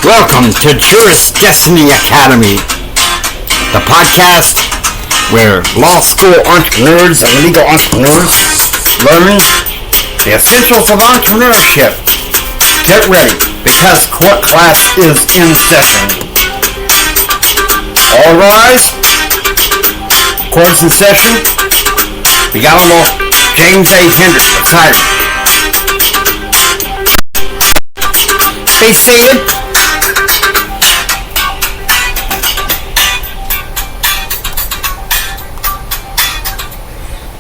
Welcome to Juris Destiny Academy, the podcast where law school entrepreneurs and legal entrepreneurs learn the essentials of entrepreneurship. Get ready, because court class is in session. All rise. Court is in session. We got a little James A. Hendricks beside me. Be seated.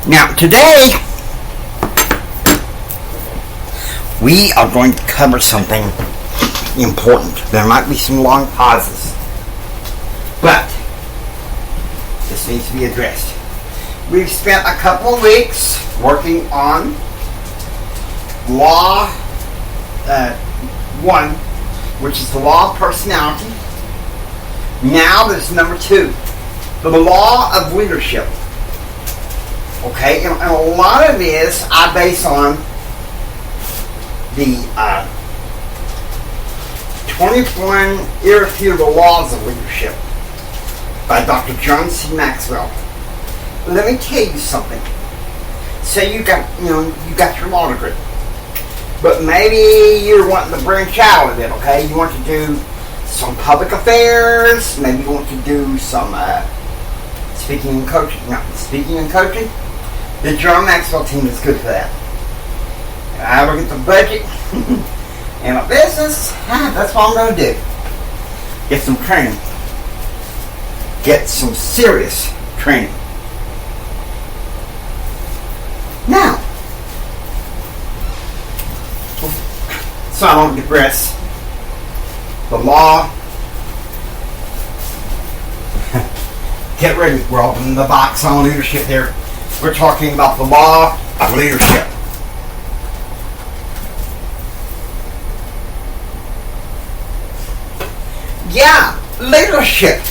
Now, today, we are going to cover something important. There might be some long pauses, but this needs to be addressed. We've spent a couple of weeks working on Law 1, which is the law of personality. Now there's number 2, the law of leadership. Okay, and a lot of this I base on the 21 Irrefutable Laws of Leadership by Dr. John C. Maxwell. Let me tell you something. Say you got your law degree, but maybe you're wanting to branch out a bit. Okay, you want to do some public affairs. Maybe you want to do some speaking and coaching. No, speaking and coaching. The John Maxwell team is good for that. I look at the budget and a business. That's what I'm going to do. Get some training. Get some serious training. Now, so I don't digress. The law. Get ready. We're opening the box on leadership there. We're talking about the law of leadership. Yeah, leadership.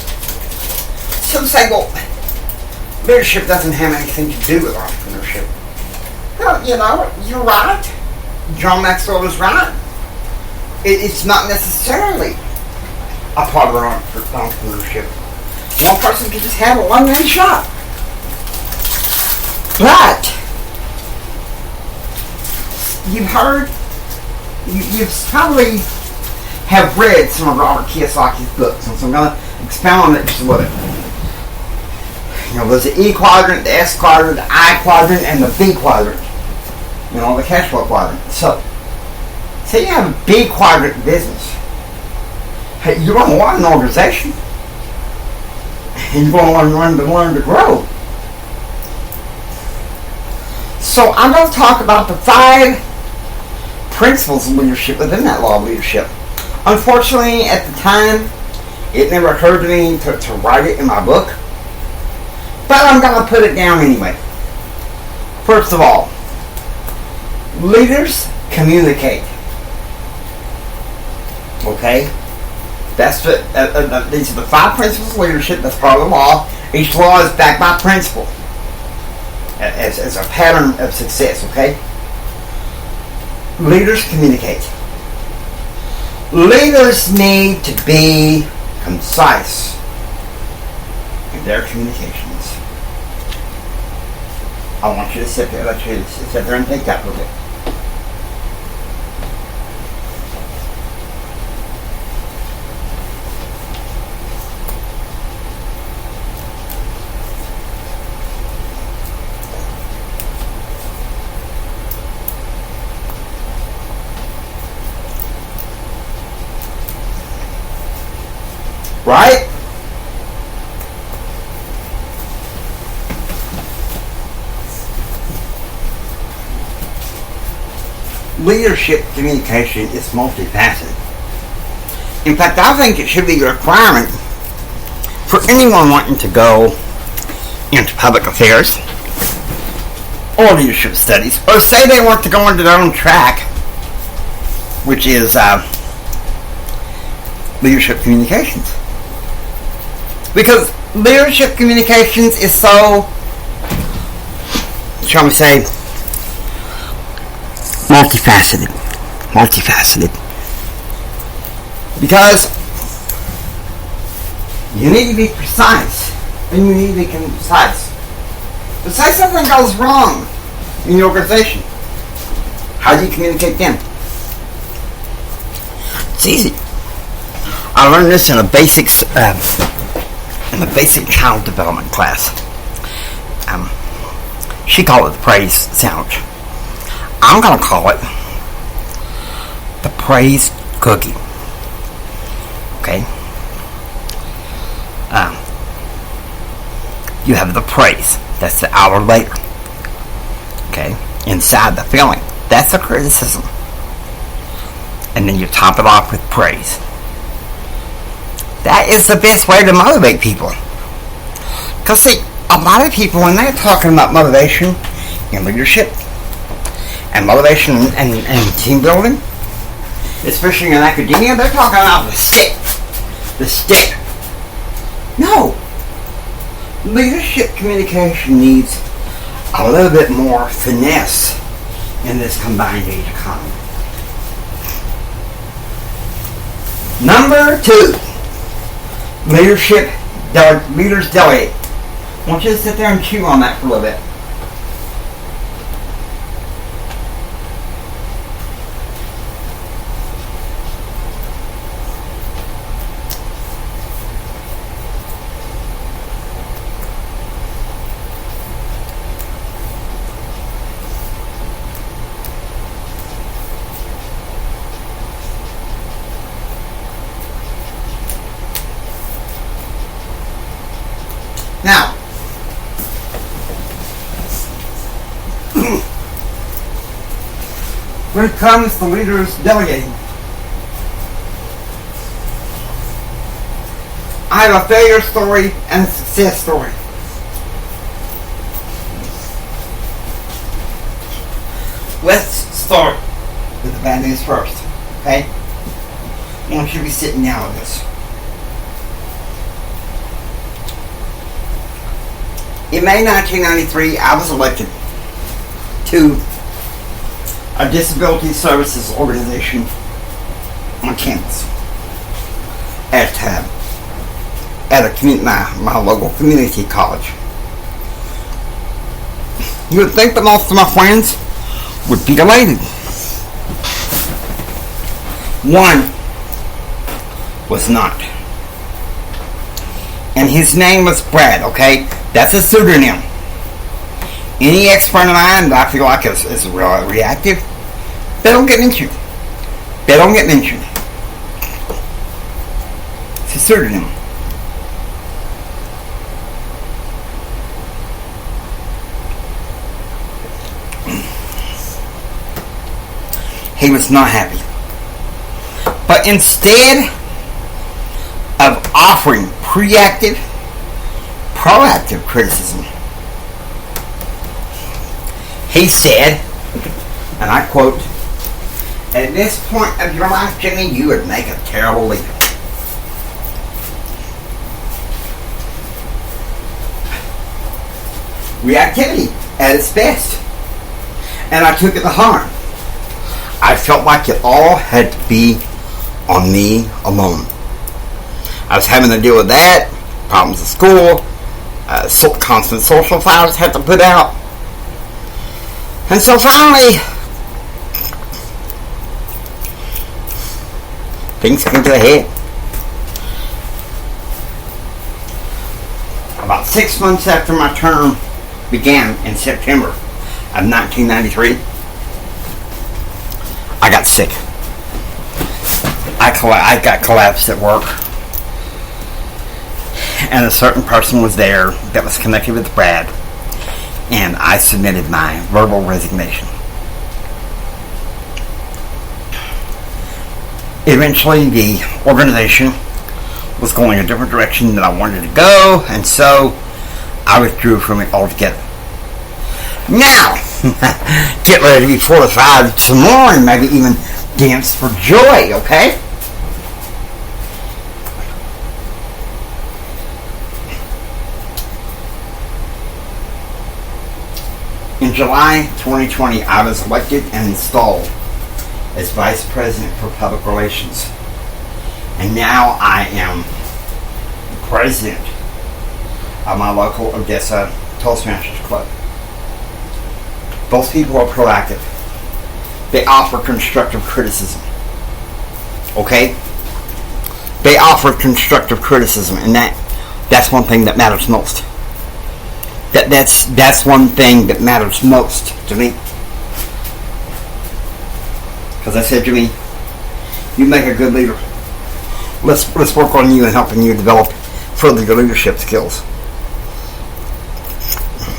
Some say, well, leadership doesn't have anything to do with entrepreneurship. Well, you're right. John Maxwell is right. It's not necessarily a part of entrepreneurship. One person can just have a one-man shop. But you've probably have read some of Robert Kiyosaki's books, and so I'm going to expound on it just a little bit. There's the E quadrant, the S quadrant, the I quadrant, and the B quadrant. The cash flow quadrant. So, say you have a B quadrant business. Hey, you're going to want an organization. And you're going to learn to grow. So I'm going to talk about the 5 principles of leadership within that law of leadership. Unfortunately, at the time, it never occurred to me to write it in my book. But I'm going to put it down anyway. First of all, leaders communicate. Okay? That's these are the 5 principles of leadership. That's part of the law. Each law is backed by principle. As a pattern of success, okay? Leaders communicate. Leaders need to be concise in their communications. I want you to sit there, and think that a little bit. Right? Leadership communication is multifaceted. In fact, I think it should be a requirement for anyone wanting to go into public affairs or leadership studies, or say they want to go into their own track, which is leadership communications. Because leadership communications is so, shall we say, multifaceted. Because you need to be precise, and you need to be concise. But say something goes wrong in your organization, how do you communicate then? It's easy. I learned this in a basic child development class. She called it the praise sandwich. I'm going to call it the praise cookie. Okay? You have the praise. That's the hour later. Okay? Inside the feeling. That's the criticism. And then you top it off with praise. That is the best way to motivate people. Because see, a lot of people, when they're talking about motivation and leadership, and motivation and team building, especially in academia, they're talking about the stick. The stick. No. Leadership communication needs a little bit more finesse in this combined age economy. Number 2. Leaders delegate. I want you to sit there and chew on that for a little bit. Now, when it comes to leaders delegating, I have a failure story and a success story. Let's start with the bad news first, okay? I want you to be sitting down with this. In May 1993, I was elected to a disability services organization on campus at my local community college. You would think that most of my friends would be elated. One was not. And his name was Brad, okay? That's a pseudonym. Any expert of mine that I feel like is reactive, they don't get mentioned. They don't get mentioned. It's a pseudonym. He was not happy. But instead of offering proactive criticism, he said, and I quote, "At this point of your life, Jimmy, you would make a terrible leader." Reactivity at its best. And I took it to heart. I felt like it all had to be on me alone. I was having to deal with that, problems at school, constant social fires had to put out. And so finally, things came to a head. About 6 months after my term began in September of 1993, I got sick. I got collapsed at work. And a certain person was there that was connected with Brad. And I submitted my verbal resignation. Eventually, the organization was going a different direction than I wanted to go, and so I withdrew from it altogether. Now, get ready to be fortified some more and maybe even dance for joy, okay? In July 2020, I was elected and installed as Vice President for Public Relations. And now I am president of my local Odessa Toastmasters Club. Both people are proactive. They offer constructive criticism. Okay? They offer constructive criticism, and that's one thing that matters most. That's one thing that matters most to me. Because I said to me, you make a good leader. Let's work on you and helping you develop further your leadership skills.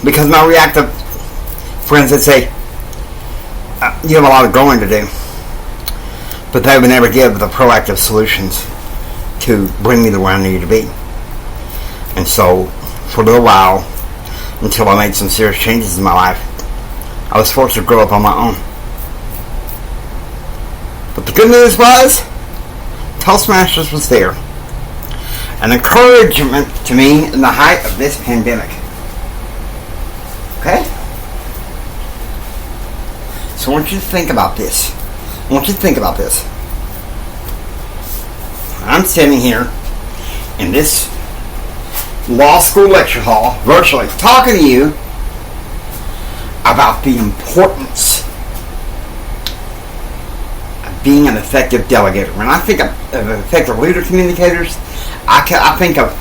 Because my reactive friends that say, you have a lot of growing to do, but they would never give the proactive solutions to bring me to where I needed to be. And so, for a little while, until I made some serious changes in my life, I was forced to grow up on my own. But the good news was, Toastmasters was there. An encouragement to me in the height of this pandemic. Okay? So I want you to think about this. I'm sitting here in this law school lecture hall, virtually, talking to you about the importance of being an effective delegator. When I think of effective leader communicators, I think of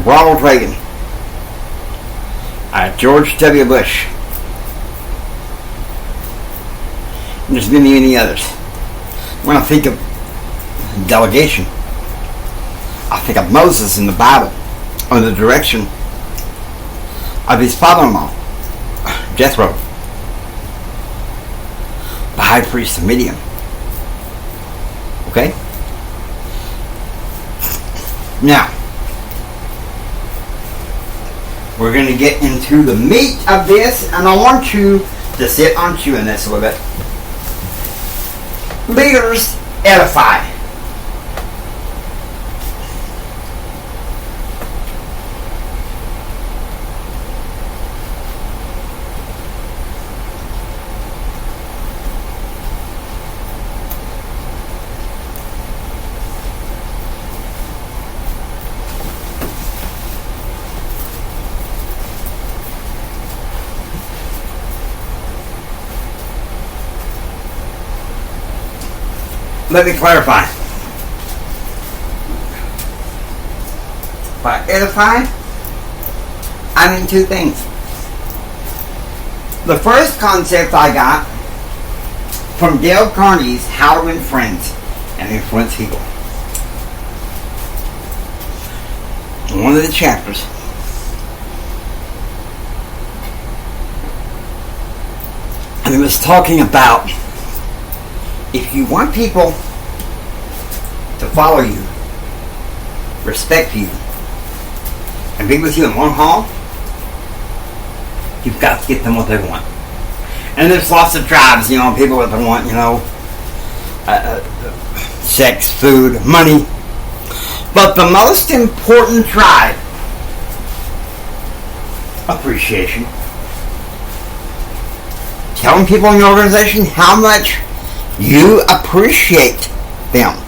Ronald Reagan, George W. Bush. And there's many others. When I think of delegation, I think of Moses in the Bible under the direction of his father-in-law, Jethro, the high priest of Midian. Okay? Now, we're going to get into the meat of this, and I want you to sit on chewing this a little bit. Leaders edify. Let me clarify. By edify, I mean two things. The first concept I got from Dale Carnegie's How to Win Friends and Influence People. In one of the chapters, and he was talking about if you want people to follow you, respect you, and be with you in long haul, you've got to get them what they want. And there's lots of tribes, people that want, sex, food, money. But the most important tribe, appreciation. Telling people in your organization how much you appreciate them.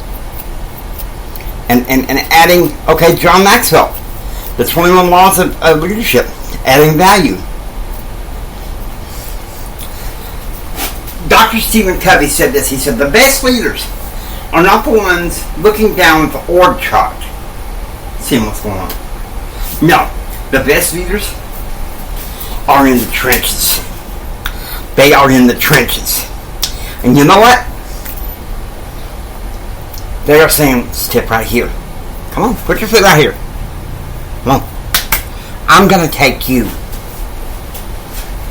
And adding, John Maxwell, the 21 laws of leadership, adding value. Dr. Stephen Covey said this. He said, the best leaders are not the ones looking down at the org chart, seeing what's going on. No, the best leaders are in the trenches. They are in the trenches. And you know what? They are saying, step right here. Come on, put your foot right here. Come on. I'm going to take you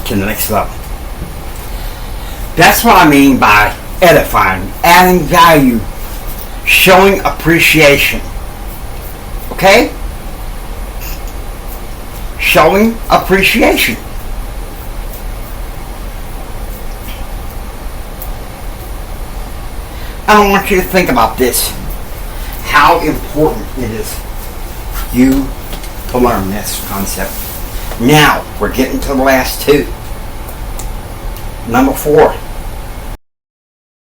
to the next level. That's what I mean by edifying, adding value, showing appreciation. Okay? Showing appreciation. I want you to think about this. How important it is for you to learn this concept. Now, we're getting to the last two. Number 4.